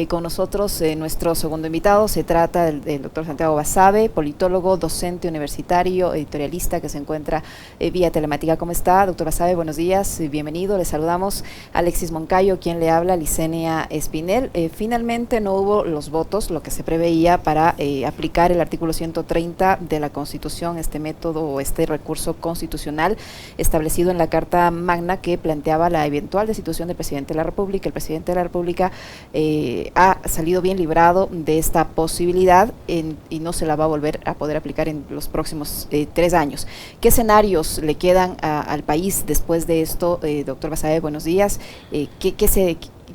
Con nosotros nuestro segundo invitado, se trata del doctor Santiago Basabe, politólogo, docente universitario, editorialista que se encuentra vía telemática. ¿Cómo está, doctor Basabe? Buenos días, bienvenido. Le saludamos a Alexis Moncayo, quien le habla, Licenia Espinel. Finalmente no hubo los votos, lo que se preveía para aplicar el artículo 130 de la Constitución, este método o este recurso constitucional establecido en la Carta Magna que planteaba la eventual destitución del presidente de la República. El presidente de la República ha salido bien librado de esta posibilidad y no se la va a volver a poder aplicar en los próximos 3 años. ¿Qué escenarios le quedan al país después de esto, doctor Basabe? Buenos días.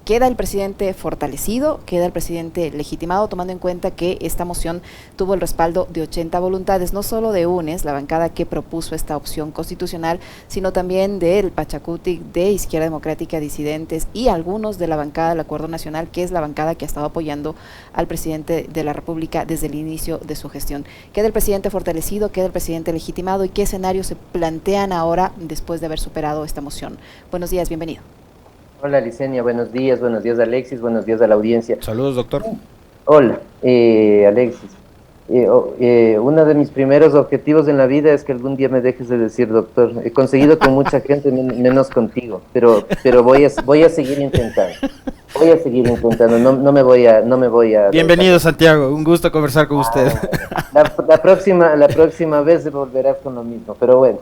¿Queda el presidente fortalecido? ¿Queda el presidente legitimado, tomando en cuenta que esta moción tuvo el respaldo de 80 voluntades, no solo de UNES, la bancada que propuso esta opción constitucional, sino también del Pachacutic, de Izquierda Democrática, Disidentes y algunos de la bancada del Acuerdo Nacional, que es la bancada que ha estado apoyando al presidente de la República desde el inicio de su gestión? ¿Queda el presidente fortalecido? ¿Queda el presidente legitimado? ¿Y qué escenarios se plantean ahora después de haber superado esta moción? Buenos días, bienvenido. Hola Licenia, buenos días Alexis, buenos días a la audiencia. Saludos, doctor. Hola, Alexis. Uno de mis primeros objetivos en la vida es que algún día me dejes de decir doctor. He conseguido con mucha gente, menos contigo, pero voy a seguir intentando. No me voy a. Bienvenido, Santiago, un gusto conversar con usted. La próxima vez volverás con lo mismo, pero bueno.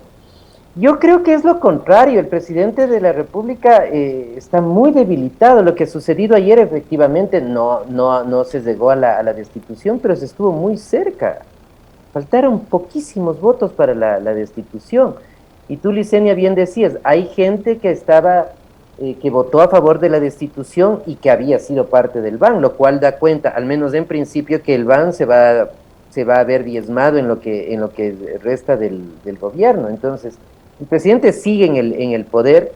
Yo creo que es lo contrario. El presidente de la República está muy debilitado. Lo que ha sucedido ayer efectivamente no se llegó a la destitución, pero se estuvo muy cerca. Faltaron poquísimos votos para la destitución. Y tú, Licenia, bien decías, hay gente que votó a favor de la destitución y que había sido parte del BAN, lo cual da cuenta, al menos en principio, que el BAN se va a ver diezmado en lo que resta del gobierno. Entonces, el presidente sigue en el poder,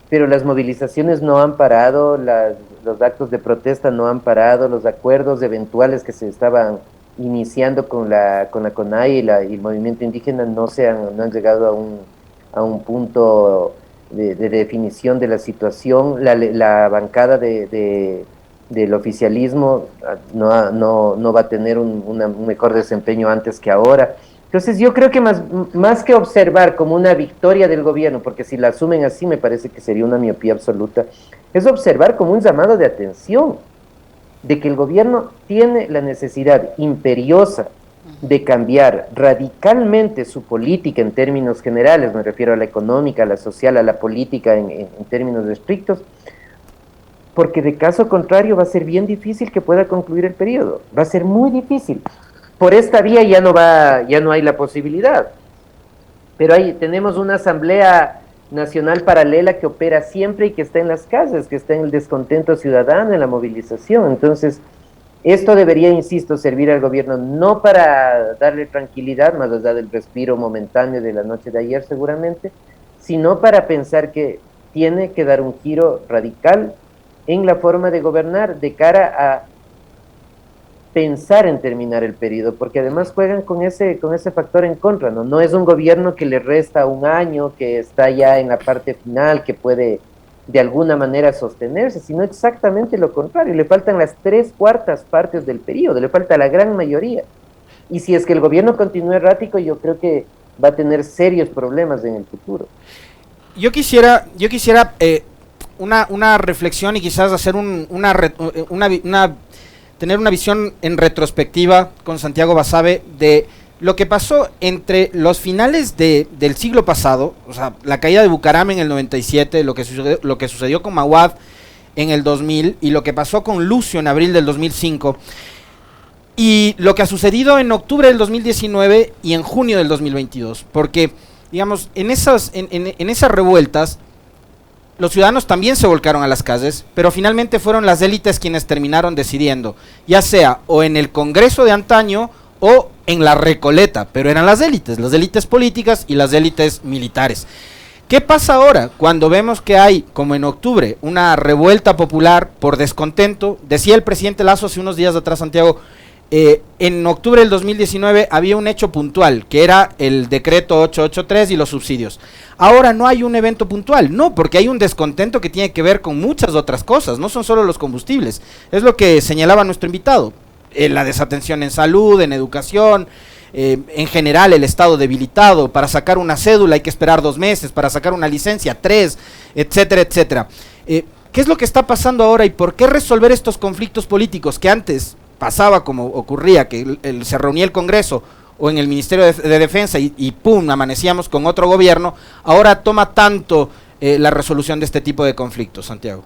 pero las movilizaciones no han parado, los actos de protesta no han parado, los acuerdos eventuales que se estaban iniciando con la CONAIE y el movimiento indígena no han llegado a un punto de definición de la situación. La bancada del oficialismo no va a tener un mejor desempeño antes que ahora. Entonces yo creo que más que observar como una victoria del gobierno, porque si la asumen así me parece que sería una miopía absoluta, es observar como un llamado de atención de que el gobierno tiene la necesidad imperiosa de cambiar radicalmente su política en términos generales, me refiero a la económica, a la social, a la política en términos estrictos, porque de caso contrario va a ser bien difícil que pueda concluir el periodo, va a ser muy difícil. Por esta vía ya no hay la posibilidad, pero tenemos una Asamblea Nacional paralela que opera siempre y que está en las calles, que está en el descontento ciudadano, en la movilización. Entonces, esto debería, insisto, servir al gobierno no para darle tranquilidad, más allá del respiro momentáneo de la noche de ayer seguramente, sino para pensar que tiene que dar un giro radical en la forma de gobernar de cara a pensar en terminar el periodo, porque además juegan con ese factor en contra, ¿no? No es un gobierno que le resta un año, que está ya en la parte final, que puede de alguna manera sostenerse, sino exactamente lo contrario, le faltan las 3/4 partes del periodo, le falta la gran mayoría. Y si es que el gobierno continúa errático, yo creo que va a tener serios problemas en el futuro. Yo quisiera una reflexión y quizás hacer tener una visión en retrospectiva con Santiago Basabe de lo que pasó entre los finales del siglo pasado, o sea, la caída de Bucaram en el 97, lo que sucedió con Mawad en el 2000 y lo que pasó con Lucio en abril del 2005 y lo que ha sucedido en octubre del 2019 y en junio del 2022, porque digamos, en esas revueltas los ciudadanos también se volcaron a las calles, pero finalmente fueron las élites quienes terminaron decidiendo, ya sea o en el Congreso de antaño o en la Recoleta, pero eran las élites políticas y las élites militares. ¿Qué pasa ahora cuando vemos que hay, como en octubre, una revuelta popular por descontento? Decía el presidente Lasso hace unos días atrás, Santiago, En octubre del 2019 había un hecho puntual, que era el decreto 883 y los subsidios. Ahora no hay un evento puntual, no, porque hay un descontento que tiene que ver con muchas otras cosas, no son solo los combustibles. Es lo que señalaba nuestro invitado, la desatención en salud, en educación, en general el estado debilitado. Para sacar una cédula hay que esperar 2 meses, para sacar una licencia 3, etcétera, etcétera. ¿Qué es lo que está pasando ahora y por qué resolver estos conflictos políticos que antes pasaba como ocurría, que se reunía el Congreso o en el Ministerio de Defensa y pum, amanecíamos con otro gobierno? Ahora toma tanto la resolución de este tipo de conflictos, Santiago?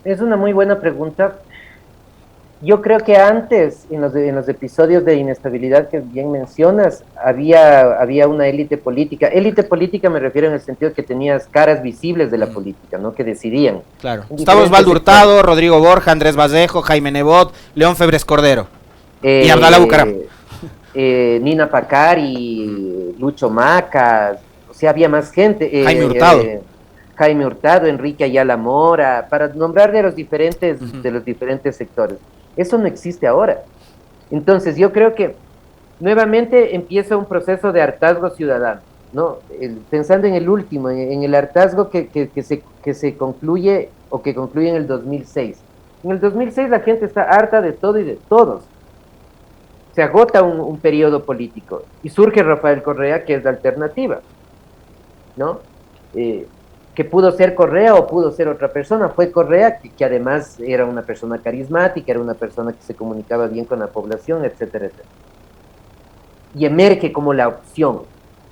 Es una muy buena pregunta. Yo creo que antes, en los episodios de inestabilidad que bien mencionas, había una élite política. Élite política me refiero en el sentido que tenías caras visibles de la política, ¿no? Que decidían. Claro. Estaba Osvaldo Hurtado, Rodrigo Borja, Andrés Vallejo, Jaime Nebot, León Febres Cordero y Abdalá Bucaram. Nina Pacari, Lucho Macas, o sea, había más gente. Jaime Hurtado. Jaime Hurtado, Enrique Ayala Mora, para nombrar de los diferentes sectores. Eso no existe ahora. Entonces yo creo que nuevamente empieza un proceso de hartazgo ciudadano, ¿no? Pensando en el último, en el hartazgo que se concluye o que concluye en el 2006. En el 2006 la gente está harta de todo y de todos. Se agota un periodo político y surge Rafael Correa, que es la alternativa, ¿no? Que pudo ser Correa o pudo ser otra persona. Fue Correa, que además era una persona carismática, era una persona que se comunicaba bien con la población, etcétera, etcétera. Y emerge como la opción.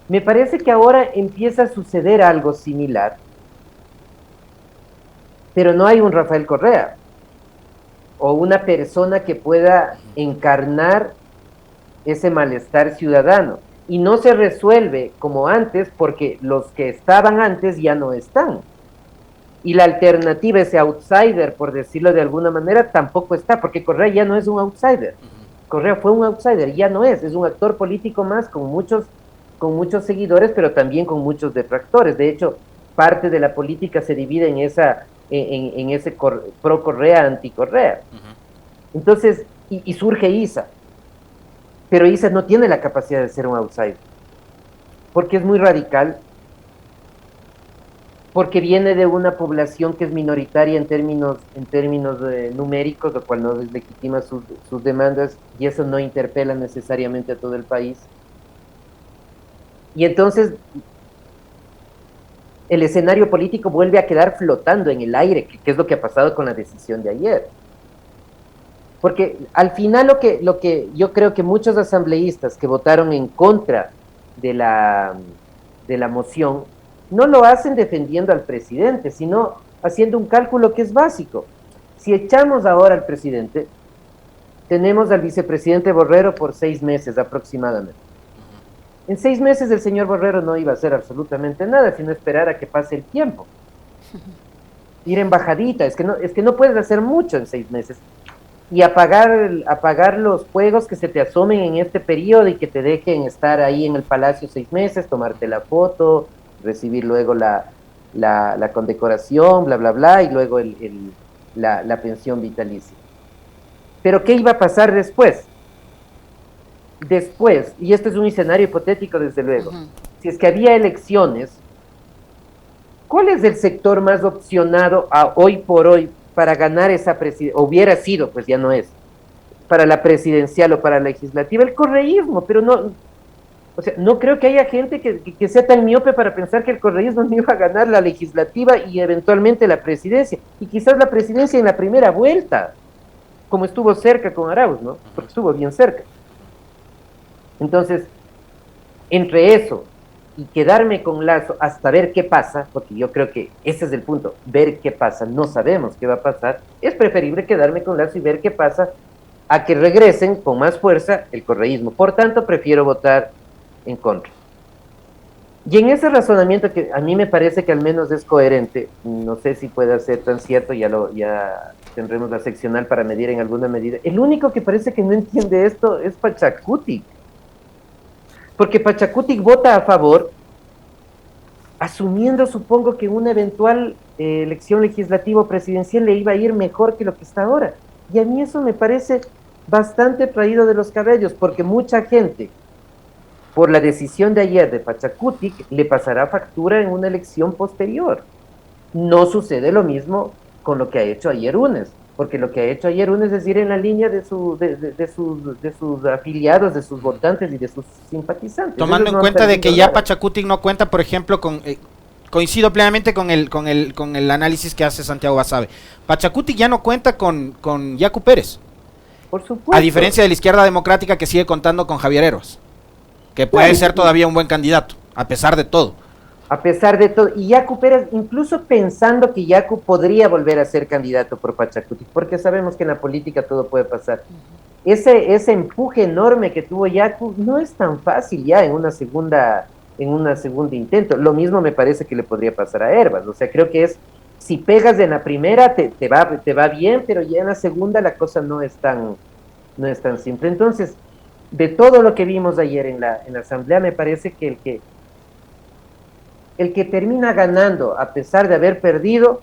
Me parece que ahora empieza a suceder algo similar, pero no hay un Rafael Correa o una persona que pueda encarnar ese malestar ciudadano. Y no se resuelve como antes porque los que estaban antes ya no están. Y la alternativa, ese outsider, por decirlo de alguna manera, tampoco está, porque Correa ya no es un outsider. Correa fue un outsider, ya no es un actor político más con muchos seguidores, pero también con muchos detractores. De hecho, parte de la política se divide en ese pro Correa, anti Correa. Entonces, y surge Isa. Pero Isa no tiene la capacidad de ser un outsider, porque es muy radical, porque viene de una población que es minoritaria en términos numéricos, lo cual no deslegitima sus demandas, y eso no interpela necesariamente a todo el país. Y entonces el escenario político vuelve a quedar flotando en el aire, que es lo que ha pasado con la decisión de ayer. Porque al final lo que yo creo que muchos asambleístas que votaron en contra de la moción no lo hacen defendiendo al presidente, sino haciendo un cálculo que es básico. Si echamos ahora al presidente, tenemos al vicepresidente Borrero por 6 meses aproximadamente. En 6 meses el señor Borrero no iba a hacer absolutamente nada, sino esperar a que pase el tiempo. Ir en bajadita, es que no puedes hacer mucho en 6 meses. Y apagar los fuegos que se te asomen en este periodo y que te dejen estar ahí en el palacio 6 meses, tomarte la foto, recibir luego la condecoración, bla, bla, bla, y luego la pensión vitalicia. Pero ¿qué iba a pasar después? Después, y este es un escenario hipotético desde luego, si es que había elecciones, ¿cuál es el sector más opcionado hoy por hoy para ganar esa presidencia? Hubiera sido, pues ya no es, para la presidencial o para la legislativa, el correísmo, pero no, o sea, no creo que haya gente que sea tan miope para pensar que el correísmo no iba a ganar la legislativa y eventualmente la presidencia, y quizás la presidencia en la primera vuelta, como estuvo cerca con Arauz, ¿no? Porque estuvo bien cerca. Entonces, entre eso y quedarme con Lazo hasta ver qué pasa, porque yo creo que ese es el punto, ver qué pasa, no sabemos qué va a pasar, es preferible quedarme con Lazo y ver qué pasa a que regresen con más fuerza el correísmo. Por tanto, prefiero votar en contra. Y en ese razonamiento que a mí me parece que al menos es coherente, no sé si pueda ser tan cierto, ya tendremos la seccional para medir en alguna medida. El único que parece que no entiende esto es Pachacuti. Porque Pachacuti vota a favor, asumiendo, supongo, que una eventual elección legislativa o presidencial le iba a ir mejor que lo que está ahora. Y a mí eso me parece bastante traído de los cabellos, porque mucha gente, por la decisión de ayer de Pachacutic, le pasará factura en una elección posterior. No sucede lo mismo con lo que ha hecho ayer UNES, porque lo que ha hecho ayer UNES es ir en la línea de sus afiliados, de sus votantes y de sus simpatizantes. Tomando Ellos en no han cuenta de que perdido ya nada. Pachacutic no cuenta, por ejemplo, con... coincido plenamente con el análisis que hace Santiago Basabe. Pachacutic ya no cuenta con Yacu Pérez, Por a supuesto. diferencia de la izquierda democrática que sigue contando con Javier Heros, que puede Claro, ser todavía un buen candidato, a pesar de todo. a pesar de todo, y Yacu Pérez, incluso pensando que Yacu podría volver a ser candidato por Pachacuti, porque sabemos que en la política todo puede pasar. Ese empuje enorme que tuvo Yacu no es tan fácil ya en una segunda intento. Lo mismo me parece que le podría pasar a Herbas. O sea, creo que es, si pegas en la primera, te va bien, pero ya en la segunda la cosa no es tan simple. Entonces, de todo lo que vimos ayer en la asamblea, me parece que el que termina ganando a pesar de haber perdido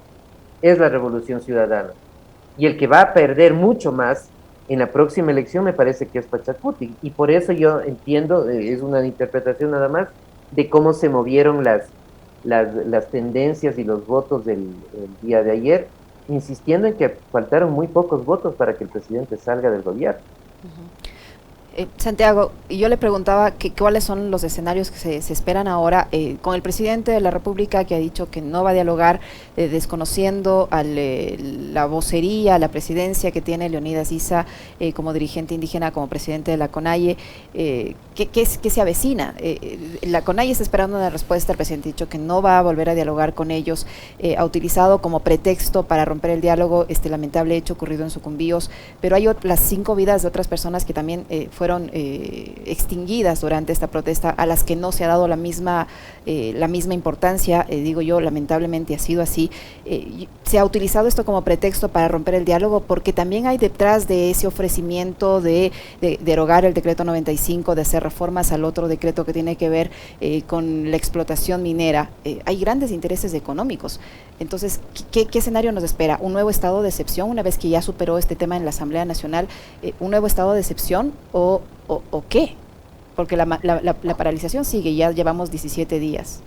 es la Revolución Ciudadana. Y el que va a perder mucho más en la próxima elección me parece que es Pachacuti. Y por eso yo entiendo, es una interpretación nada más, de cómo se movieron las tendencias y los votos el día de ayer, insistiendo en que faltaron muy pocos votos para que el presidente salga del gobierno. Santiago, y yo le preguntaba cuáles son los escenarios que se esperan ahora con el presidente de la República que ha dicho que no va a dialogar, desconociendo la vocería, la presidencia que tiene Leonidas Issa como dirigente indígena, como presidente de la CONAIE. ¿Qué se avecina? La CONAIE está esperando una respuesta, el presidente ha dicho que no va a volver a dialogar con ellos, ha utilizado como pretexto para romper el diálogo este lamentable hecho ocurrido en Sucumbíos, pero hay las 5 vidas de otras personas que también fueron extinguidas durante esta protesta, a las que no se ha dado la misma importancia, digo yo, lamentablemente ha sido así. Se ha utilizado esto como pretexto para romper el diálogo, porque también hay detrás de ese ofrecimiento de derogar el decreto 95, de hacer reformas al otro decreto que tiene que ver con la explotación minera, hay grandes intereses económicos. Entonces, ¿qué escenario nos espera? ¿Un nuevo estado de excepción una vez que ya superó este tema en la Asamblea Nacional? ¿Un nuevo estado de excepción o qué? Porque la paralización sigue, ya llevamos 17 días.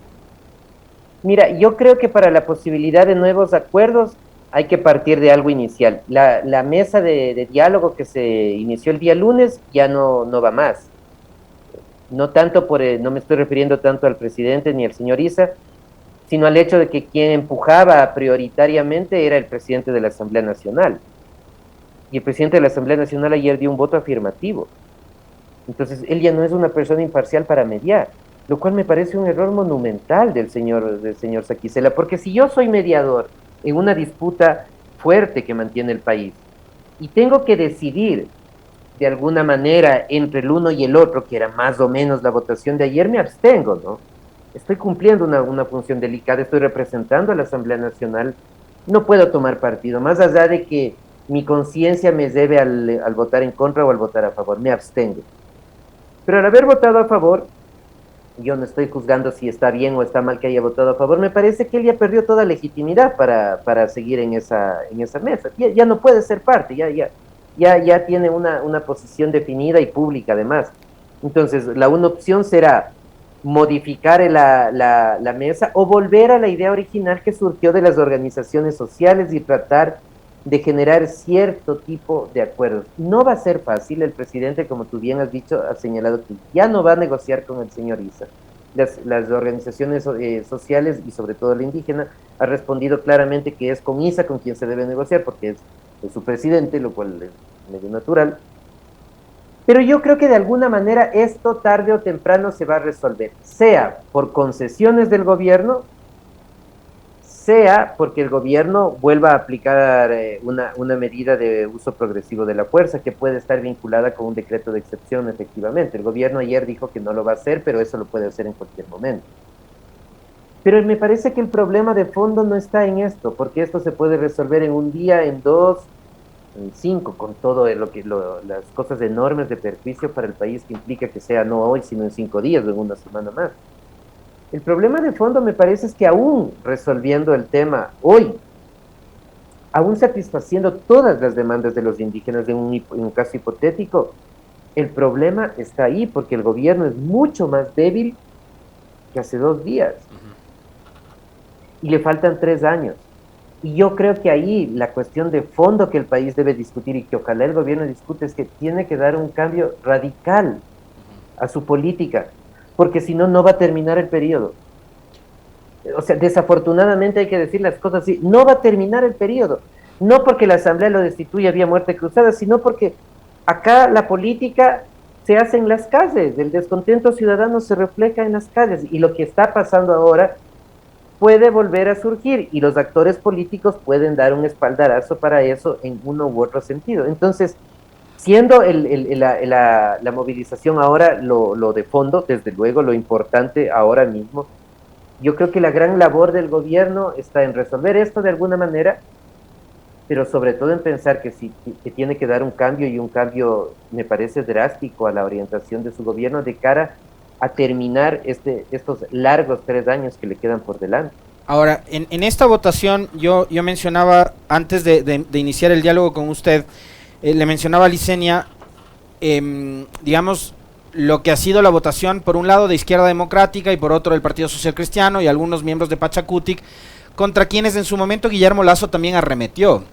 Mira, yo creo que para la posibilidad de nuevos acuerdos hay que partir de algo inicial. La mesa de diálogo que se inició el día lunes ya no va más. No tanto no me estoy refiriendo tanto al presidente ni al señor Issa, sino al hecho de que quien empujaba prioritariamente era el presidente de la Asamblea Nacional. Y el presidente de la Asamblea Nacional ayer dio un voto afirmativo. Entonces, él ya no es una persona imparcial para mediar, lo cual me parece un error monumental del señor Saquicela, porque si yo soy mediador en una disputa fuerte que mantiene el país y tengo que decidir de alguna manera entre el uno y el otro, que era más o menos la votación de ayer, me abstengo, ¿no? Estoy cumpliendo una función delicada, estoy representando a la Asamblea Nacional, no puedo tomar partido, más allá de que mi conciencia me debe al votar en contra o al votar a favor, me abstengo. Pero al haber votado a favor, yo no estoy juzgando si está bien o está mal que haya votado a favor, me parece que él ya perdió toda legitimidad para seguir en esa mesa. Ya no puede ser parte, ya tiene una posición definida y pública además. Entonces, una opción será modificar la mesa o volver a la idea original que surgió de las organizaciones sociales y tratar de generar cierto tipo de acuerdos. No va a ser fácil, el presidente, como tú bien has dicho, ha señalado que ya no va a negociar con el señor Issa. Las organizaciones sociales y sobre todo la indígena ha respondido claramente que es con Issa con quien se debe negociar porque es su presidente, lo cual es medio natural. Pero yo creo que de alguna manera esto tarde o temprano se va a resolver, sea por concesiones del gobierno, sea porque el gobierno vuelva a aplicar una medida de uso progresivo de la fuerza que puede estar vinculada con un decreto de excepción, efectivamente. El gobierno ayer dijo que no lo va a hacer, pero eso lo puede hacer en cualquier momento. Pero me parece que el problema de fondo no está en esto, porque esto se puede resolver en un día, en 2, en 5, con todo las cosas enormes de perjuicio para el país que implica que sea no hoy, sino en 5 días o en una semana más. El problema de fondo me parece es que aún resolviendo el tema hoy, aún satisfaciendo todas las demandas de los indígenas en un caso hipotético, el problema está ahí porque el gobierno es mucho más débil que hace 2 días y le faltan 3 años. Y yo creo que ahí la cuestión de fondo que el país debe discutir y que ojalá el gobierno discute es que tiene que dar un cambio radical a su política, porque si no, no va a terminar el periodo. O sea, desafortunadamente hay que decir las cosas así, no va a terminar el periodo, no porque la asamblea lo destituya vía muerte cruzada, sino porque acá la política se hace en las calles, el descontento ciudadano se refleja en las calles, y lo que está pasando ahora puede volver a surgir, y los actores políticos pueden dar un espaldarazo para eso en uno u otro sentido. Entonces, siendo la movilización ahora lo de fondo, desde luego lo importante ahora mismo, yo creo que la gran labor del gobierno está en resolver esto de alguna manera, pero sobre todo en pensar que, sí, que tiene que dar un cambio, y un cambio, me parece, drástico a la orientación de su gobierno de cara a terminar estos largos 3 años que le quedan por delante. Ahora, en esta votación, yo mencionaba, antes de iniciar el diálogo con usted, le mencionaba a Licenia, digamos, lo que ha sido la votación, por un lado de Izquierda Democrática y por otro del Partido Social Cristiano y algunos miembros de Pachacutic, contra quienes en su momento Guillermo Lasso también arremetió.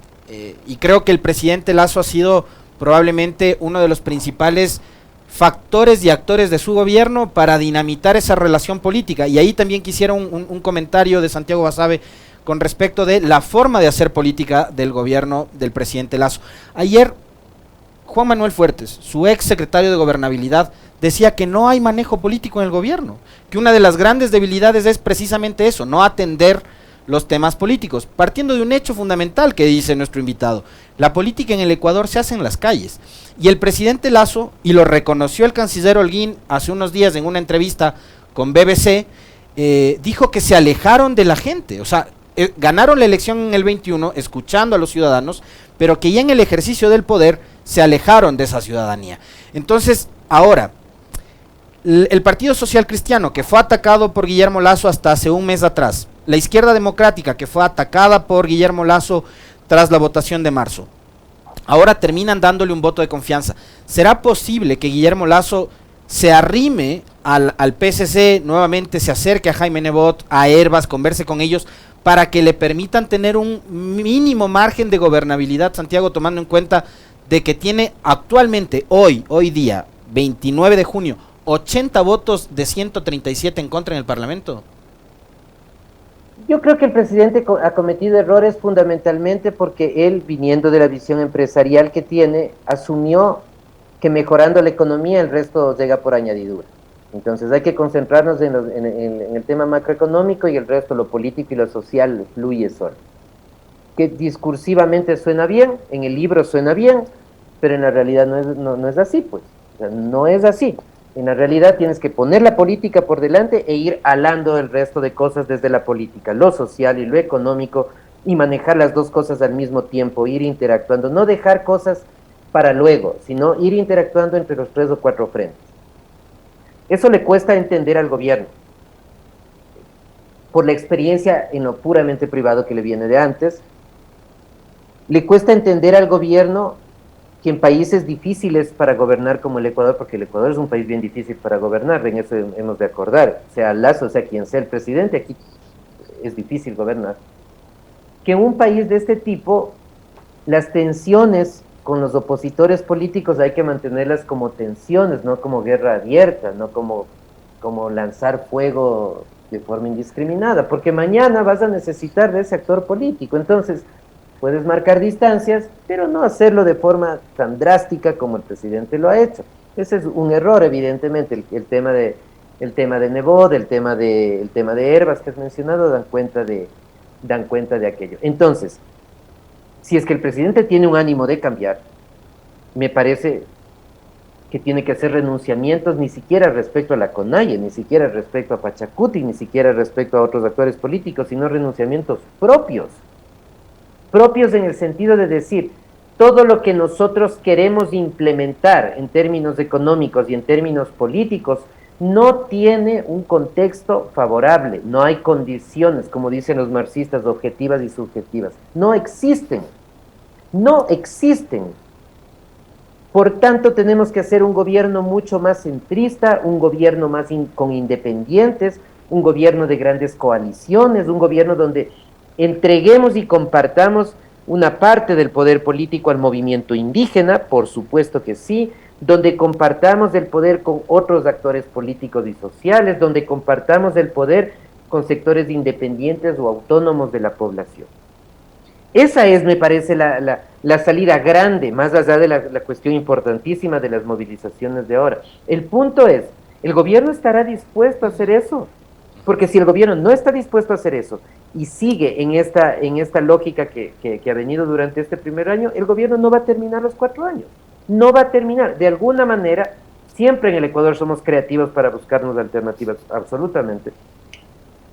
Y creo que el presidente Lasso ha sido probablemente uno de los principales factores y actores de su gobierno para dinamitar esa relación política. Y ahí también quisiera un comentario de Santiago Basabe con respecto de la forma de hacer política del gobierno del presidente Lasso. Ayer, Juan Manuel Fuertes, su ex secretario de Gobernabilidad, decía que no hay manejo político en el gobierno, que una de las grandes debilidades es precisamente eso, no atender los temas políticos, partiendo de un hecho fundamental que dice nuestro invitado: la política en el Ecuador se hace en las calles, y el presidente Lasso, y lo reconoció el canciller Holguín hace unos días en una entrevista con BBC, dijo que se alejaron de la gente, o sea, ganaron la elección en el 21 escuchando a los ciudadanos, pero que ya en el ejercicio del poder se alejaron de esa ciudadanía. Entonces, ahora, el Partido Social Cristiano, que fue atacado por Guillermo Lasso hasta hace un mes atrás, la Izquierda Democrática, que fue atacada por Guillermo Lasso tras la votación de marzo, ahora terminan dándole un voto de confianza. ¿Será posible que Guillermo Lasso se arrime al PSC, nuevamente se acerque a Jaime Nebot, a Hervas, converse con ellos, para que le permitan tener un mínimo margen de gobernabilidad, Santiago, tomando en cuenta de que tiene actualmente, hoy día, 29 de junio, 80 votos de 137 en contra en el Parlamento? Yo creo que el presidente ha cometido errores fundamentalmente porque él, viniendo de la visión empresarial que tiene, asumió que mejorando la economía el resto llega por añadidura. Entonces hay que concentrarnos en el tema macroeconómico, y el resto, lo político y lo social, fluye solo. Que discursivamente suena bien, en el libro suena bien, pero en la realidad no es así, pues. O sea, no es así. En la realidad tienes que poner la política por delante e ir alando el resto de cosas desde la política, lo social y lo económico, y manejar las dos cosas al mismo tiempo, ir interactuando, no dejar cosas para luego, sino ir interactuando entre los 3 o 4 frentes. Eso le cuesta entender al gobierno, por la experiencia en lo puramente privado que le viene de antes. Le cuesta entender al gobierno que en países difíciles para gobernar como el Ecuador, porque el Ecuador es un país bien difícil para gobernar, en eso hemos de acordar, sea Lasso, sea quien sea el presidente, aquí es difícil gobernar, que en un país de este tipo las tensiones con los opositores políticos hay que mantenerlas como tensiones, no como guerra abierta, no como lanzar fuego de forma indiscriminada, porque mañana vas a necesitar de ese actor político. Entonces puedes marcar distancias, pero no hacerlo de forma tan drástica como el presidente lo ha hecho. Ese es un error, evidentemente. El tema de Nebot, el tema de Hervas que has mencionado, dan cuenta de aquello. Entonces, si es que el presidente tiene un ánimo de cambiar, me parece que tiene que hacer renunciamientos, ni siquiera respecto a la CONAIE, ni siquiera respecto a Pachacuti, ni siquiera respecto a otros actores políticos, sino renunciamientos propios en el sentido de decir, todo lo que nosotros queremos implementar en términos económicos y en términos políticos, no tiene un contexto favorable, no hay condiciones, como dicen los marxistas, objetivas y subjetivas. No existen, no existen. Por tanto, tenemos que hacer un gobierno mucho más centrista, un gobierno más con independientes, un gobierno de grandes coaliciones, un gobierno donde entreguemos y compartamos una parte del poder político al movimiento indígena, por supuesto que sí, donde compartamos el poder con otros actores políticos y sociales, donde compartamos el poder con sectores independientes o autónomos de la población. Esa es, me parece, la salida grande, más allá de la cuestión importantísima de las movilizaciones de ahora. El punto es, ¿el gobierno estará dispuesto a hacer eso? Porque si el gobierno no está dispuesto a hacer eso y sigue en esta lógica que ha venido durante este primer año, el gobierno no va a terminar los 4 años. No va a terminar. De alguna manera, siempre en el Ecuador somos creativos para buscarnos alternativas, absolutamente.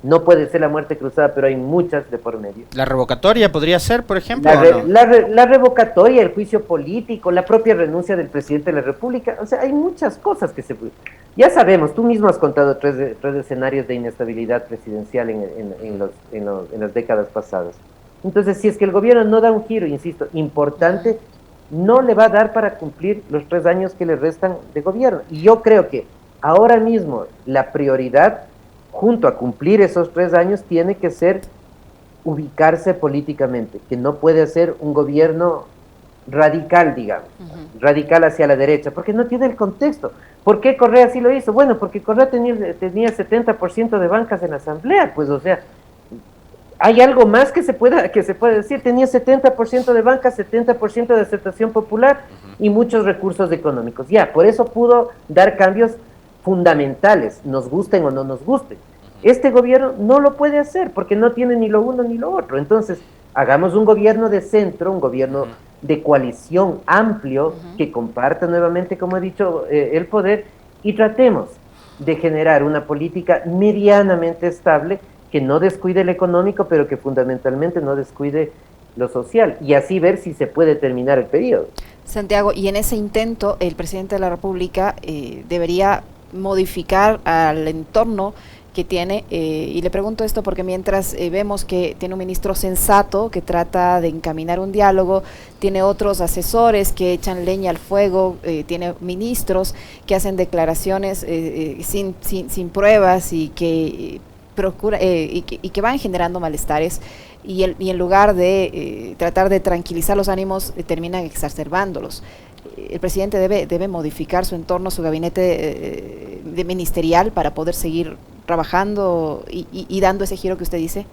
No puede ser la muerte cruzada, pero hay muchas de por medio. ¿La revocatoria podría ser, por ejemplo? La revocatoria, el juicio político, la propia renuncia del presidente de la República. O sea, hay muchas cosas que se... Ya sabemos, tú mismo has contado tres escenarios de inestabilidad presidencial en las décadas pasadas. Entonces, si es que el gobierno no da un giro, insisto, importante, no le va a dar para cumplir los 3 años que le restan de gobierno. Y yo creo que ahora mismo la prioridad, junto a cumplir esos 3 años, tiene que ser ubicarse políticamente, que no puede ser un gobierno radical, digamos, radical hacia la derecha, porque no tiene el contexto. ¿Por qué Correa sí lo hizo? Bueno, porque Correa tenía 70% de bancas en la asamblea, pues, o sea, hay algo más que se puede decir. Tenía 70% de bancas, 70% de aceptación popular y muchos recursos económicos. Ya, por eso pudo dar cambios fundamentales, nos gusten o no nos gusten. Este gobierno no lo puede hacer porque no tiene ni lo uno ni lo otro. Entonces, hagamos un gobierno de centro, un gobierno de coalición amplio que comparta nuevamente, como he dicho, el poder, y tratemos de generar una política medianamente estable que no descuide el económico, pero que fundamentalmente no descuide lo social, y así ver si se puede terminar el periodo. Santiago, y en ese intento el presidente de la República debería modificar al entorno que tiene, y le pregunto esto porque mientras vemos que tiene un ministro sensato que trata de encaminar un diálogo, tiene otros asesores que echan leña al fuego, tiene ministros que hacen declaraciones sin pruebas y que y que van generando malestares, y en lugar de tratar de tranquilizar los ánimos, terminan exacerbándolos. El presidente debe modificar su entorno, su gabinete de ministerial para poder seguir trabajando y dando ese giro que usted dice.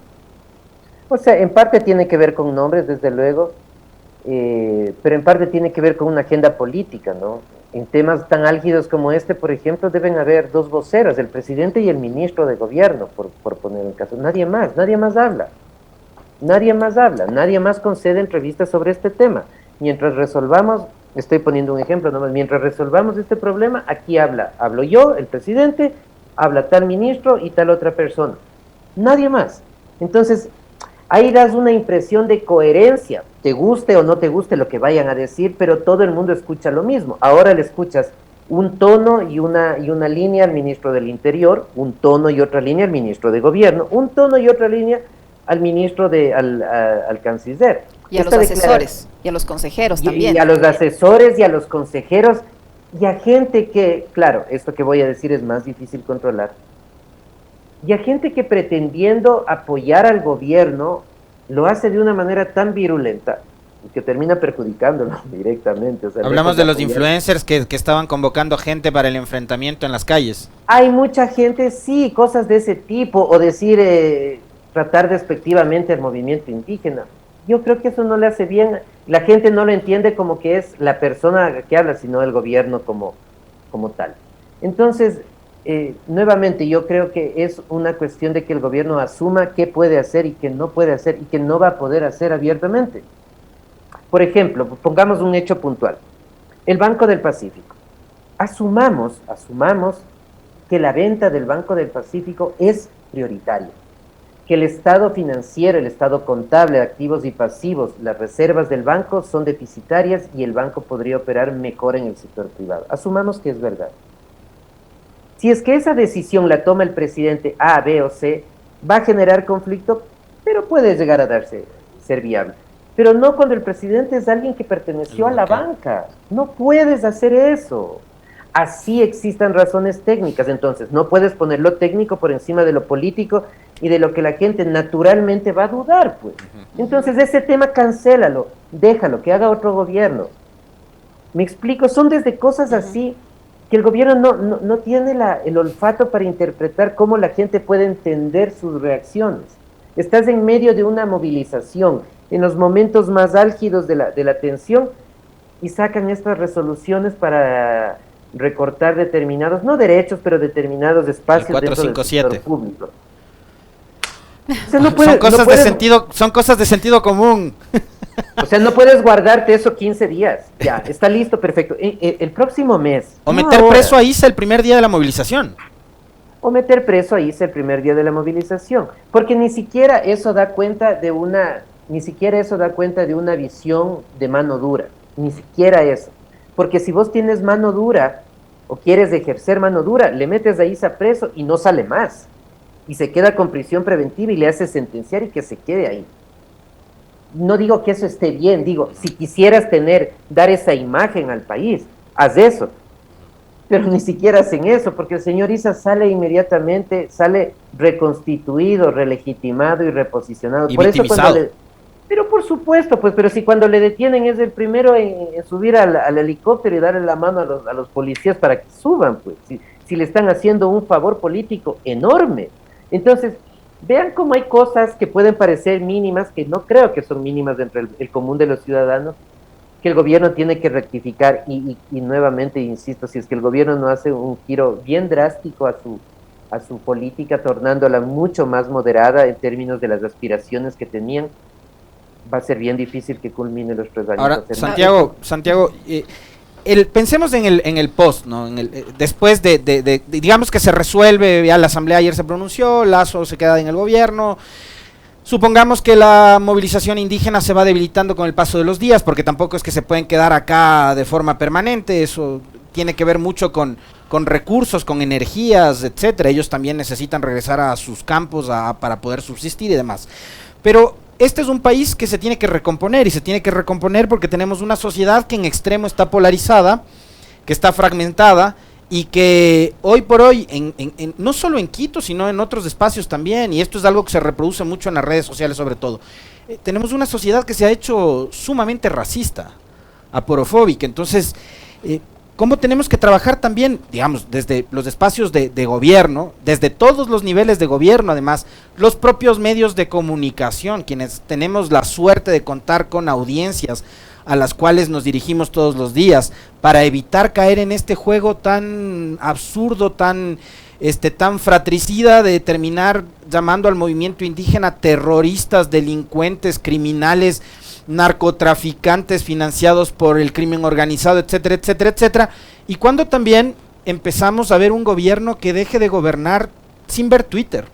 O sea, en parte tiene que ver con nombres, desde luego, pero en parte tiene que ver con una agenda política, ¿no? En temas tan álgidos como este, por ejemplo, deben haber 2 voceras, el presidente y el ministro de gobierno, por poner el caso. Nadie más habla. Nadie más concede entrevistas sobre este tema. Mientras resolvamos, estoy poniendo un ejemplo nomás, mientras resolvamos este problema, aquí hablo yo, el presidente, habla tal ministro y tal otra persona. Nadie más. Entonces, ahí das una impresión de coherencia, te guste o no te guste lo que vayan a decir, pero todo el mundo escucha lo mismo. Ahora le escuchas un tono y una línea al ministro del Interior, un tono y otra línea al ministro de Gobierno, un tono y otra línea al ministro al canciller. Y a los asesores, y a los consejeros también. Y a los asesores y a los consejeros, y a gente que, claro, esto que voy a decir es más difícil controlar, y a gente que pretendiendo apoyar al gobierno lo hace de una manera tan virulenta que termina perjudicándolo directamente. O sea, hablamos de los influencers que estaban convocando gente para el enfrentamiento en las calles. Hay mucha gente, sí, cosas de ese tipo, o decir, tratar despectivamente al movimiento indígena. Yo creo que eso no le hace bien. La gente no lo entiende como que es la persona que habla, sino el gobierno como tal. Entonces, nuevamente, yo creo que es una cuestión de que el gobierno asuma qué puede hacer y qué no puede hacer y qué no va a poder hacer abiertamente. Por ejemplo, pongamos un hecho puntual. El Banco del Pacífico. Asumamos que la venta del Banco del Pacífico es prioritaria, que el estado financiero, el estado contable de activos y pasivos, las reservas del banco son deficitarias y el banco podría operar mejor en el sector privado. Asumamos que es verdad. Si es que esa decisión la toma el presidente A, B o C, va a generar conflicto, pero puede llegar a ser viable. Pero no cuando el presidente es alguien que perteneció a la banca. No puedes hacer eso. Así existan razones técnicas, entonces no puedes poner lo técnico por encima de lo político y de lo que la gente naturalmente va a dudar, pues. Entonces ese tema cancélalo, déjalo, que haga otro gobierno. Me explico, son desde cosas así que el gobierno no tiene el olfato para interpretar cómo la gente puede entender sus reacciones. Estás en medio de una movilización, en los momentos más álgidos de la tensión, y sacan estas resoluciones para recortar determinados, no derechos, pero determinados espacios dentro del sector público. O sea, son cosas de sentido común. O sea, no puedes guardarte eso 15 días. Ya, está listo, perfecto. El próximo mes. O meter preso a Isa el primer día de la movilización. O meter preso a Isa el primer día de la movilización. Porque ni siquiera eso da cuenta de una visión de mano dura. Ni siquiera eso. Porque si vos tienes mano dura o quieres ejercer mano dura, le metes a Isa preso y no sale más. Y se queda con prisión preventiva y le haces sentenciar y que se quede ahí. No digo que eso esté bien, digo, si quisieras dar esa imagen al país, haz eso. Pero ni siquiera hacen eso, porque el señor Isa sale inmediatamente, sale reconstituido, relegitimado y reposicionado. Y por victimizado. Eso pero por supuesto, pues, pero si cuando le detienen es el primero en subir al helicóptero y darle la mano a los policías para que suban, pues, si le están haciendo un favor político enorme. Entonces, vean cómo hay cosas que pueden parecer mínimas, que no creo que son mínimas entre el común de los ciudadanos, que el gobierno tiene que rectificar y nuevamente, insisto, si es que el gobierno no hace un giro bien drástico a su política, tornándola mucho más moderada en términos de las aspiraciones que tenían, va a ser bien difícil que culmine los 3 años. Ahora, Santiago, pensemos en el post, ¿no? Después de digamos que se resuelve, ya la asamblea ayer se pronunció, Lasso se queda en el gobierno, supongamos que la movilización indígena se va debilitando con el paso de los días, porque tampoco es que se pueden quedar acá de forma permanente, eso tiene que ver mucho con recursos, con energías, etcétera. Ellos también necesitan regresar a sus campos para poder subsistir y demás. Pero este es un país que se tiene que recomponer, y se tiene que recomponer porque tenemos una sociedad que en extremo está polarizada, que está fragmentada, y que hoy por hoy, no solo en Quito, sino en otros espacios también, y esto es algo que se reproduce mucho en las redes sociales sobre todo, tenemos una sociedad que se ha hecho sumamente racista, aporofóbica. Entonces, ¿cómo tenemos que trabajar también, digamos, desde los espacios de gobierno, desde todos los niveles de gobierno, además, los propios medios de comunicación, quienes tenemos la suerte de contar con audiencias a las cuales nos dirigimos todos los días, para evitar caer en este juego tan absurdo, tan fratricida de terminar llamando al movimiento indígena terroristas, delincuentes, criminales, narcotraficantes financiados por el crimen organizado, etcétera, etcétera, etcétera, y cuando también empezamos a ver un gobierno que deje de gobernar sin ver Twitter.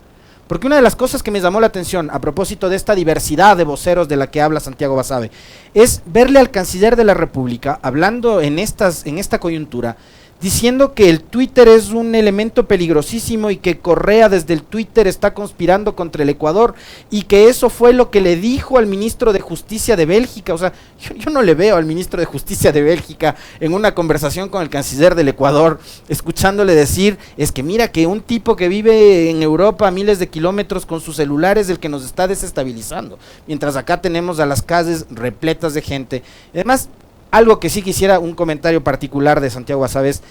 Porque una de las cosas que me llamó la atención a propósito de esta diversidad de voceros de la que habla Santiago Basabe es verle al canciller de la República hablando en esta coyuntura, diciendo que el Twitter es un elemento peligrosísimo y que Correa desde el Twitter está conspirando contra el Ecuador, y que eso fue lo que le dijo al ministro de Justicia de Bélgica. O sea, yo no le veo al ministro de Justicia de Bélgica en una conversación con el canciller del Ecuador, escuchándole decir, es que mira que un tipo que vive en Europa a miles de kilómetros con su celular es el que nos está desestabilizando, mientras acá tenemos a las calles repletas de gente. Además, algo que sí quisiera un comentario particular de Santiago Basabe es,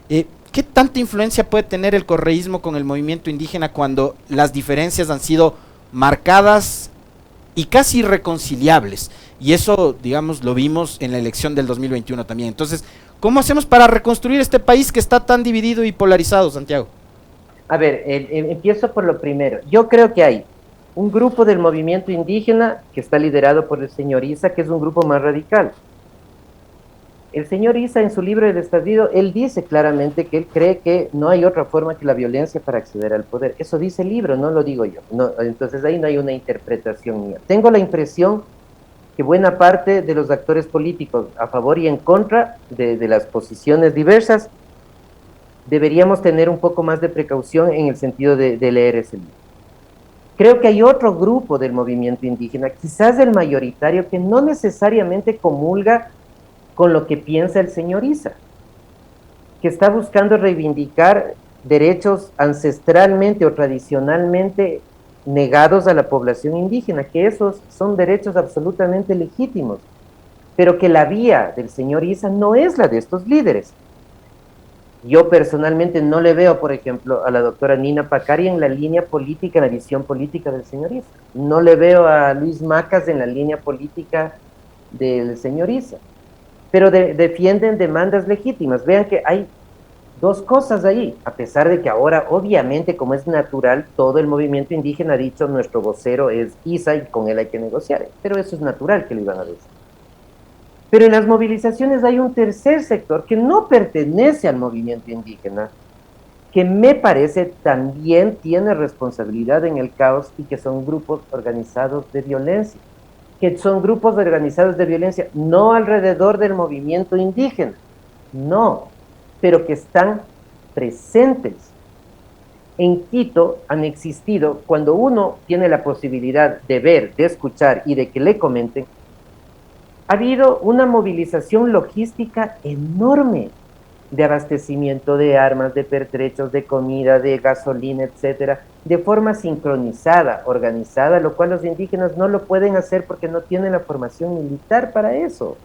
¿qué tanta influencia puede tener el correísmo con el movimiento indígena cuando las diferencias han sido marcadas y casi irreconciliables? Y eso, digamos, lo vimos en la elección del 2021 también. Entonces, ¿cómo hacemos para reconstruir este país que está tan dividido y polarizado, Santiago? A ver, empiezo por lo primero. Yo creo que hay un grupo del movimiento indígena que está liderado por el señor Isa, que es un grupo más radical. El señor Isa, en su libro El Estallido, él dice claramente que él cree que no hay otra forma que la violencia para acceder al poder. Eso dice el libro, no lo digo yo. No, entonces ahí no hay una interpretación mía. Tengo la impresión que buena parte de los actores políticos, a favor y en contra de las posiciones diversas, deberíamos tener un poco más de precaución en el sentido de leer ese libro. Creo que hay otro grupo del movimiento indígena, quizás el mayoritario, que no necesariamente comulga con lo que piensa el señor Issa, que está buscando reivindicar derechos ancestralmente o tradicionalmente negados a la población indígena, que esos son derechos absolutamente legítimos, pero que la vía del señor Issa no es la de estos líderes. Yo personalmente no le veo, por ejemplo, a la doctora Nina Pacari en la línea política, en la visión política del señor Issa. No le veo a Luis Macas en la línea política del señor Issa. Pero defienden demandas legítimas. Vean que hay dos cosas ahí, a pesar de que ahora, obviamente, como es natural, todo el movimiento indígena ha dicho, nuestro vocero es Issa y con él hay que negociar. Pero eso es natural que lo iban a decir. Pero en las movilizaciones hay un tercer sector que no pertenece al movimiento indígena, que me parece también tiene responsabilidad en el caos y que son grupos organizados de violencia. Que son grupos organizados de violencia no alrededor del movimiento indígena, no, pero que están presentes. En Quito han existido, cuando uno tiene la posibilidad de ver, de escuchar y de que le comenten, ha habido una movilización logística enorme de abastecimiento de armas, de pertrechos, de comida, de gasolina, etcétera, de forma sincronizada, organizada, lo cual los indígenas no lo pueden hacer porque no tienen la formación militar para eso.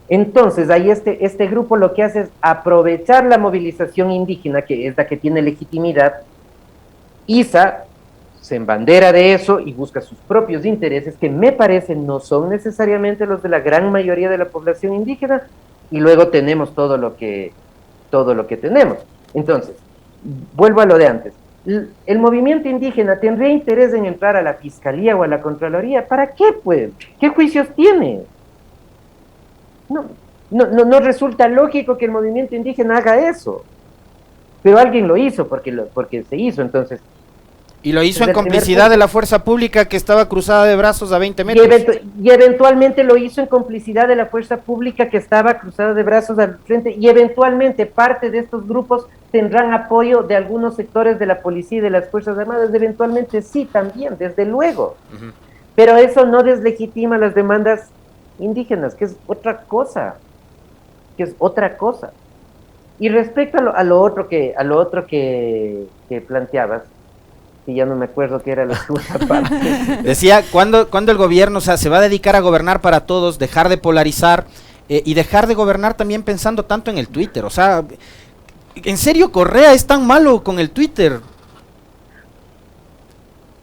Entonces, ahí este grupo lo que hace es aprovechar la movilización indígena, que es la que tiene legitimidad. Issa se embandera de eso y busca sus propios intereses, que me parece no son necesariamente los de la gran mayoría de la población indígena, y luego tenemos todo lo que tenemos. Entonces, vuelvo a lo de antes. El movimiento indígena tendría interés en entrar a la fiscalía o a la contraloría. ¿Para qué, pues? ¿Qué juicios tiene? No resulta lógico que el movimiento indígena haga eso. Pero alguien lo hizo porque se hizo, entonces. Y lo hizo en complicidad de la fuerza pública que estaba cruzada de brazos a 20 metros. Y eventualmente lo hizo en complicidad de la fuerza pública que estaba cruzada de brazos al frente, y eventualmente parte de estos grupos tendrán apoyo de algunos sectores de la policía y de las Fuerzas Armadas, eventualmente sí, también, desde luego. Pero eso no deslegitima las demandas indígenas, que es otra cosa. Y respecto a lo otro que planteabas, y ya no me acuerdo qué era la segunda parte. Decía, ¿cuándo el gobierno, o sea, se va a dedicar a gobernar para todos, dejar de polarizar y dejar de gobernar también pensando tanto en el Twitter? O sea, ¿en serio Correa es tan malo con el Twitter?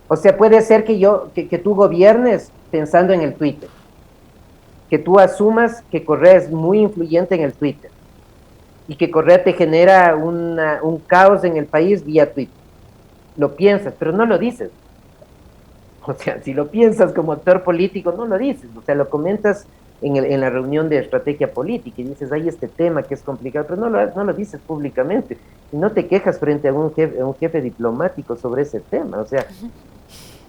O sea, puede ser que tú gobiernes pensando en el Twitter, que tú asumas que Correa es muy influyente en el Twitter y que Correa te genera un caos en el país vía Twitter. Lo piensas, pero no lo dices. O sea, si lo piensas como actor político, no lo dices. O sea, lo comentas en la reunión de estrategia política y dices, hay este tema que es complicado, pero no lo dices públicamente. Y no te quejas frente a un jefe diplomático sobre ese tema. O sea,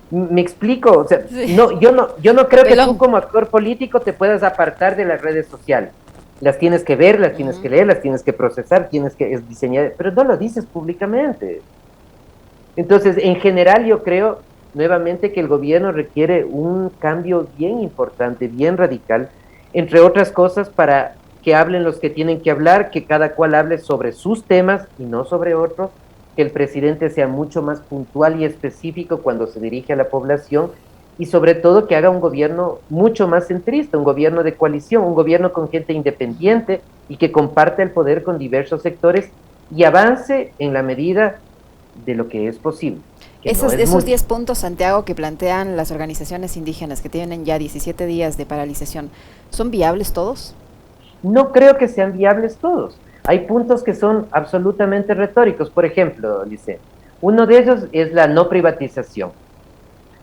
me explico. O sea, sí. yo no creo que tú como actor político te puedas apartar de las redes sociales. Las tienes que ver, las tienes que leer, las tienes que procesar, tienes que diseñar, pero no lo dices públicamente. Entonces, en general, yo creo nuevamente que el gobierno requiere un cambio bien importante, bien radical, entre otras cosas para que hablen los que tienen que hablar, que cada cual hable sobre sus temas y no sobre otros, que el presidente sea mucho más puntual y específico cuando se dirige a la población y sobre todo que haga un gobierno mucho más centrista, un gobierno de coalición, un gobierno con gente independiente y que comparte el poder con diversos sectores y avance en la medida de lo que es posible. Esos 10 puntos, Santiago, que plantean las organizaciones indígenas que tienen ya 17 días de paralización, ¿son viables todos? No creo que sean viables todos. Hay puntos que son absolutamente retóricos. Por ejemplo, Lice, uno de ellos es la no privatización.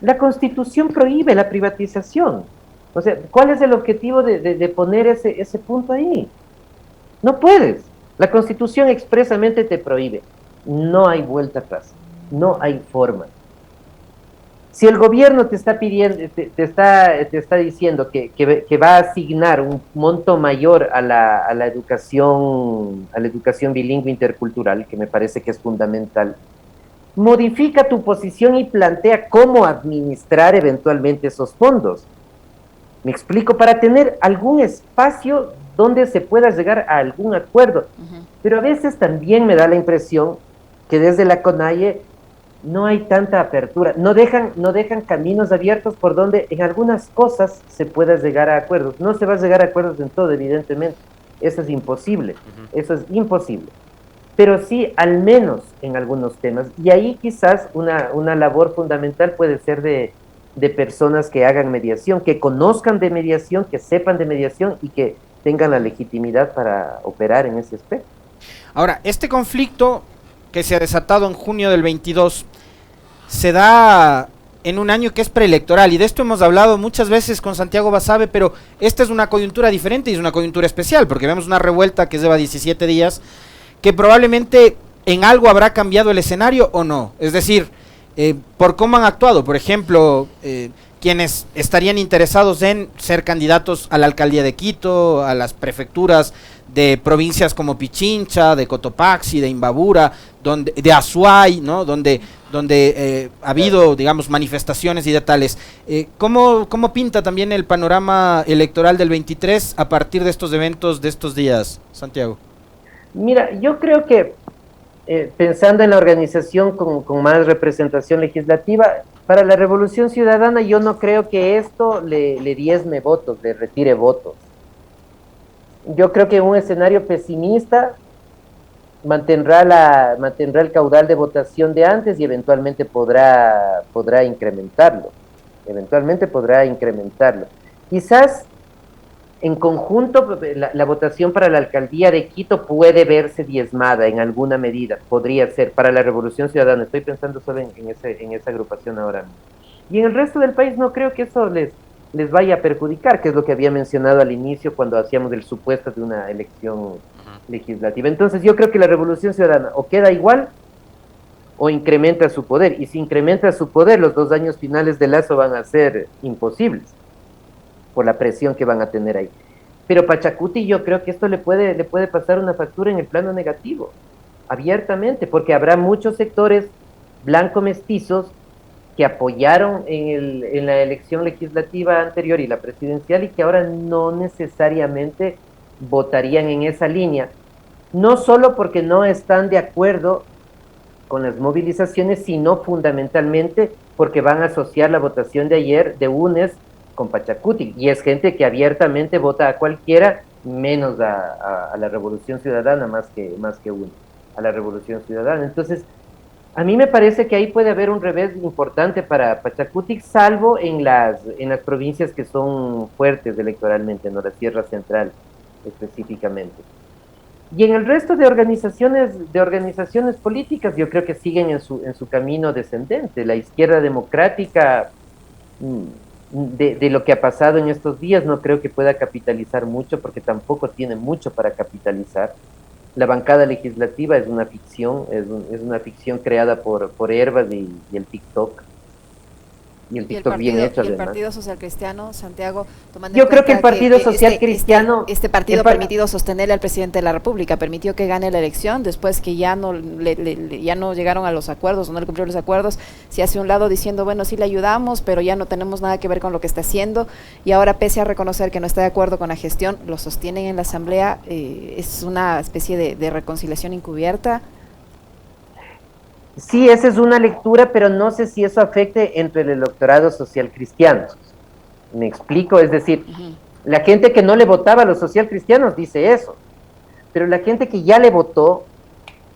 La Constitución prohíbe la privatización. O sea, ¿cuál es el objetivo de poner ese punto ahí? No puedes. La Constitución expresamente te prohíbe. No hay vuelta atrás, no hay forma. Si el gobierno te está pidiendo, te está diciendo que va a asignar un monto mayor a la educación bilingüe intercultural, que me parece que es fundamental, modifica tu posición y plantea cómo administrar eventualmente esos fondos. Me explico, para tener algún espacio donde se pueda llegar a algún acuerdo. Pero a veces también me da la impresión que desde la CONAIE no hay tanta apertura, no dejan caminos abiertos por donde en algunas cosas se pueda llegar a acuerdos. No se va a llegar a acuerdos en todo, evidentemente. Eso es imposible, eso es imposible. Pero sí, al menos en algunos temas. Y ahí quizás una labor fundamental puede ser de personas que hagan mediación, que conozcan de mediación, que sepan de mediación y que tengan la legitimidad para operar en ese aspecto. Ahora, este conflicto que se ha desatado en junio del 22 se da en un año que es preelectoral, y de esto hemos hablado muchas veces con Santiago Basabe, pero esta es una coyuntura diferente y es una coyuntura especial, porque vemos una revuelta que lleva 17 días, que probablemente en algo habrá cambiado el escenario o no. Es decir, por cómo han actuado, por ejemplo, quienes estarían interesados en ser candidatos a la alcaldía de Quito, a las prefecturas de provincias como Pichincha, de Cotopaxi, de Imbabura, de Azuay, ¿no? donde ha habido, digamos, manifestaciones y de tales. ¿Cómo pinta también el panorama electoral del 23 a partir de estos eventos de estos días, Santiago? Mira, yo creo que pensando en la organización con más representación legislativa, para la Revolución Ciudadana yo no creo que esto le diezme votos, le retire votos. Yo creo que en un escenario pesimista mantendrá el caudal de votación de antes y eventualmente podrá incrementarlo. Eventualmente podrá incrementarlo. Quizás en conjunto la votación para la alcaldía de Quito puede verse diezmada en alguna medida, podría ser para la Revolución Ciudadana. Estoy pensando solo en esa agrupación ahora mismo. Y en el resto del país no creo que eso les vaya a perjudicar, que es lo que había mencionado al inicio cuando hacíamos el supuesto de una elección legislativa. Entonces yo creo que la Revolución Ciudadana o queda igual o incrementa su poder, y si incrementa su poder, los 2 años finales de Lazo van a ser imposibles por la presión que van a tener ahí. Pero Pachacuti, yo creo que esto le puede pasar una factura en el plano negativo, abiertamente, porque habrá muchos sectores blanco-mestizos que apoyaron en la elección legislativa anterior y la presidencial y que ahora no necesariamente votarían en esa línea, no solo porque no están de acuerdo con las movilizaciones, sino fundamentalmente porque van a asociar la votación de ayer de UNES con Pachacuti, y es gente que abiertamente vota a cualquiera, menos a la Revolución Ciudadana, más que UNES, a la Revolución Ciudadana. Entonces, a mí me parece que ahí puede haber un revés importante para Pachacuti, salvo en las provincias que son fuertes electoralmente, no la Sierra Central específicamente. Y en el resto de organizaciones políticas, yo creo que siguen en su camino descendente. La izquierda democrática, de lo que ha pasado en estos días, no creo que pueda capitalizar mucho, porque tampoco tiene mucho para capitalizar. La bancada legislativa es una ficción, es una ficción creada por Herbas y el TikTok. Y el TikTok bien hecho, y el además. Partido Social Cristiano, Santiago, tomando Yo en creo que cuenta el Partido Social Cristiano... Este partido ha permitido sostenerle al presidente de la República, permitió que gane la elección, después que ya no llegaron a los acuerdos, o no le cumplieron los acuerdos, se hace un lado diciendo, bueno, sí le ayudamos, pero ya no tenemos nada que ver con lo que está haciendo, y ahora, pese a reconocer que no está de acuerdo con la gestión, lo sostienen en la Asamblea. Es una especie de reconciliación encubierta. Sí, esa es una lectura, pero no sé si eso afecte entre el electorado social cristiano. ¿Me explico? Es decir, la gente que no le votaba a los social cristianos dice eso, pero la gente que ya le votó,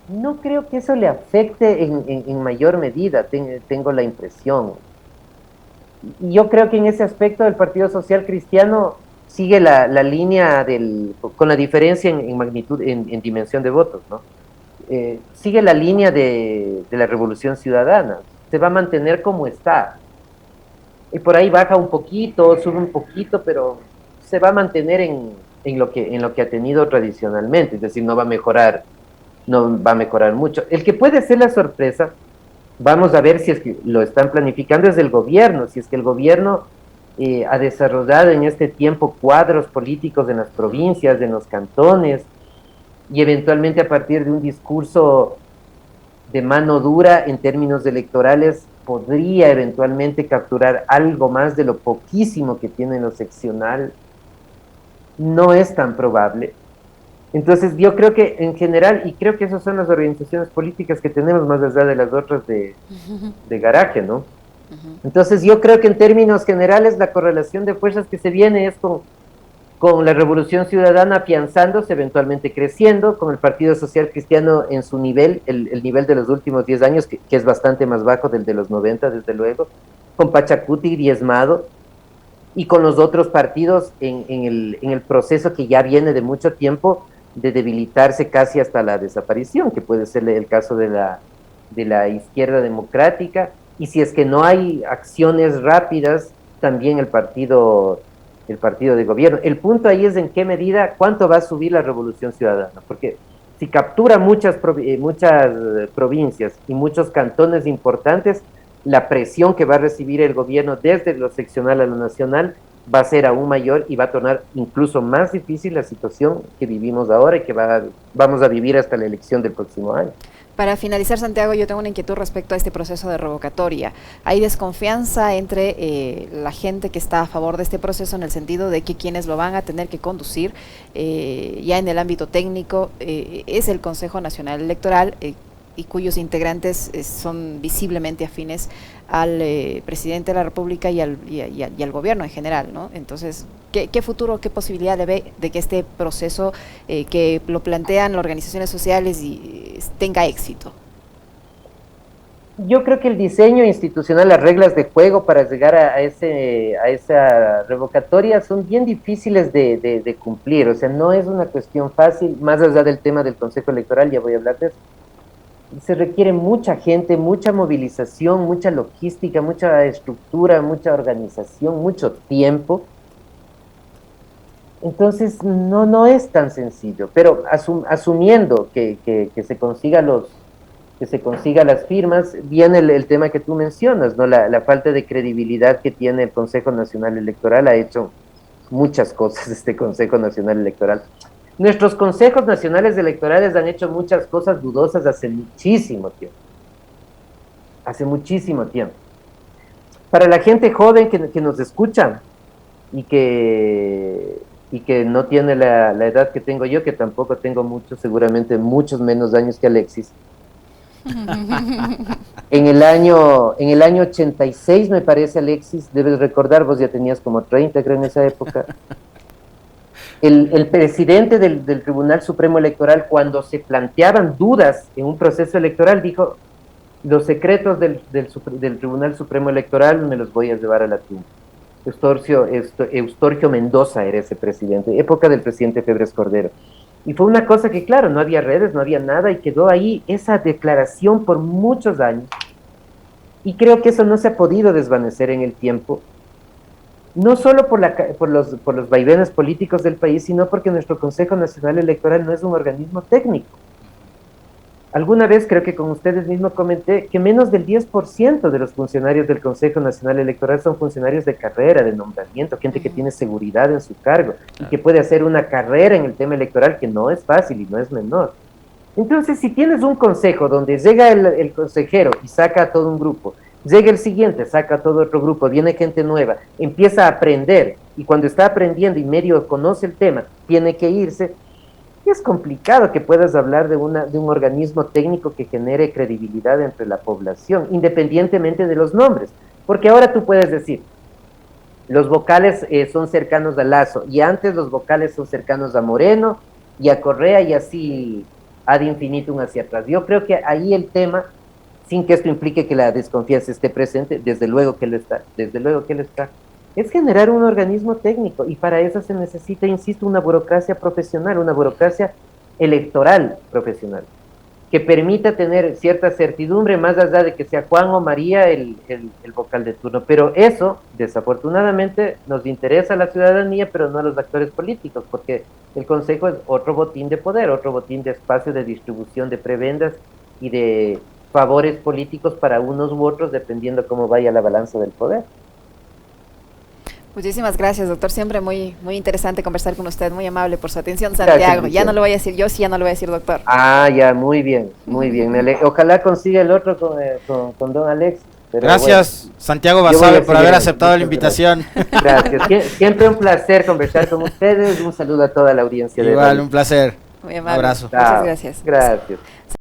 no creo que eso le afecte en mayor medida, tengo la impresión. Y yo creo que en ese aspecto el Partido Social Cristiano sigue la línea con la diferencia en magnitud, en dimensión de votos, ¿no? Sigue la línea de la Revolución Ciudadana, se va a mantener como está, y por ahí baja un poquito, sube un poquito, pero se va a mantener en lo que ha tenido tradicionalmente, es decir, no va a mejorar mucho. El que puede ser la sorpresa Vamos a ver si es que lo están planificando desde el gobierno, si es que el gobierno ha desarrollado en este tiempo cuadros políticos en las provincias, en los cantones, y eventualmente a partir de un discurso de mano dura en términos electorales podría eventualmente capturar algo más de lo poquísimo que tiene lo seccional. No es tan probable. Entonces yo creo que en general, y creo que esas son las organizaciones políticas que tenemos más allá de las otras de garaje, ¿no? Entonces yo creo que en términos generales la correlación de fuerzas que se viene es con la Revolución Ciudadana afianzándose, eventualmente creciendo, con el Partido Social Cristiano en su nivel, el nivel de los últimos 10 años, que es bastante más bajo del de los 90, desde luego, con Pachacuti diezmado, y con los otros partidos en el proceso que ya viene de mucho tiempo de debilitarse casi hasta la desaparición, que puede ser el caso de la izquierda democrática, y si es que no hay acciones rápidas, también el partido de gobierno. El punto ahí es en qué medida, cuánto va a subir la Revolución Ciudadana, porque si captura muchas provincias y muchos cantones importantes, la presión que va a recibir el gobierno desde lo seccional a lo nacional va a ser aún mayor y va a tornar incluso más difícil la situación que vivimos ahora y que vamos a vivir hasta la elección del próximo año. Para finalizar, Santiago, yo tengo una inquietud respecto a este proceso de revocatoria. ¿Hay desconfianza entre la gente que está a favor de este proceso en el sentido de que quienes lo van a tener que conducir ya en el ámbito técnico es el Consejo Nacional Electoral y cuyos integrantes son visiblemente afines al presidente de la República y al gobierno en general, ¿no? Entonces, ¿qué futuro, qué posibilidad ve de que este proceso que lo plantean las organizaciones sociales tenga éxito? Yo creo que el diseño institucional, las reglas de juego para llegar a esa revocatoria son bien difíciles de cumplir, o sea, no es una cuestión fácil, más allá del tema del Consejo Electoral, ya voy a hablar de eso. Se requiere mucha gente, mucha movilización, mucha logística, mucha estructura, mucha organización, mucho tiempo. Entonces, no es tan sencillo, pero asumiendo que se consiga las firmas, viene el tema que tú mencionas, ¿no? La falta de credibilidad que tiene el Consejo Nacional Electoral ha hecho muchas cosas este Consejo Nacional Electoral. Nuestros consejos nacionales electorales han hecho muchas cosas dudosas hace muchísimo tiempo. Hace muchísimo tiempo. Para la gente joven que nos escucha y que no tiene la edad que tengo yo, que tampoco tengo mucho, seguramente muchos menos años que Alexis. En el año 86, me parece, Alexis, debes recordar, vos ya tenías como 30, creo, en esa época. El presidente del Tribunal Supremo Electoral, cuando se planteaban dudas en un proceso electoral, dijo, los secretos del Tribunal Supremo Electoral me los voy a llevar a la tumba. Eustorgio Mendoza era ese presidente, época del presidente Febres Cordero. Y fue una cosa que, claro, no había redes, no había nada, y quedó ahí esa declaración por muchos años. Y creo que eso no se ha podido desvanecer en el tiempo, no solo por los vaivenes políticos del país, sino porque nuestro Consejo Nacional Electoral no es un organismo técnico. Alguna vez, creo que con ustedes mismos comenté, que menos del 10% de los funcionarios del Consejo Nacional Electoral son funcionarios de carrera, de nombramiento, gente que tiene seguridad en su cargo y que puede hacer una carrera en el tema electoral que no es fácil y no es menor. Entonces, si tienes un consejo donde llega el consejero y saca a todo un grupo, llega el siguiente, saca a todo otro grupo, viene gente nueva, empieza a aprender, y cuando está aprendiendo y medio conoce el tema, tiene que irse, y es complicado que puedas hablar de un organismo técnico que genere credibilidad entre la población, independientemente de los nombres, porque ahora tú puedes decir, los vocales son cercanos a Lazo, y antes los vocales son cercanos a Moreno, y a Correa, y así ad infinitum hacia atrás. Yo creo que ahí el tema, sin que esto implique que la desconfianza esté presente, desde luego que lo está, es generar un organismo técnico, y para eso se necesita, insisto, una burocracia profesional, una burocracia electoral profesional, que permita tener cierta certidumbre, más allá de que sea Juan o María el vocal de turno. Pero eso, desafortunadamente, nos interesa a la ciudadanía, pero no a los actores políticos, porque el Consejo es otro botín de poder, otro botín de espacio de distribución de prebendas y de favores políticos para unos u otros, dependiendo cómo vaya la balanza del poder. Muchísimas gracias, doctor. Siempre muy interesante conversar con usted. Muy amable por su atención, Santiago. Gracias, ya no lo voy a decir yo, sí, ya no lo voy a decir doctor. Ah, ya, muy bien, muy bien. Ojalá consiga el otro con don Alex. Pero gracias, bueno, Santiago Basabe, por haber aceptado la invitación. Gracias. Siempre un placer conversar con ustedes. Un saludo a toda la audiencia. Igual, un placer. Muy amable. Un abrazo. Muchas gracias. Gracias.